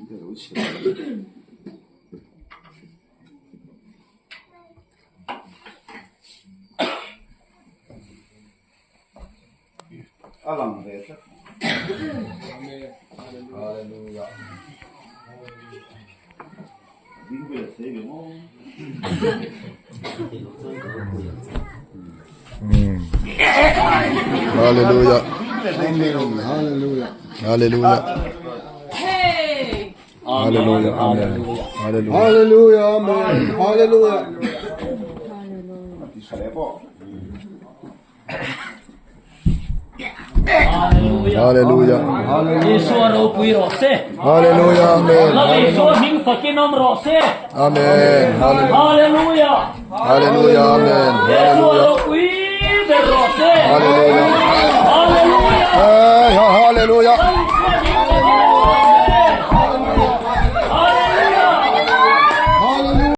이대로 치. 알람 됐어. 할렐루야. 민구의 세계모. 할렐루야. 할렐루야. 할렐루야. Hey! 할렐루야. 아멘. 할렐루야. 할렐루야. 아멘. 할렐루야. 잘해봐. 할렐루야. Yesu arupui rose. 할렐루야. 아멘. Love Yesu hing fakinom rose. 아멘. 할렐루야. Hallelujah. 할렐루야. 아멘. Yesu 할렐루야. arupui de rose. 할렐루야. Hallelujah. 할렐루야.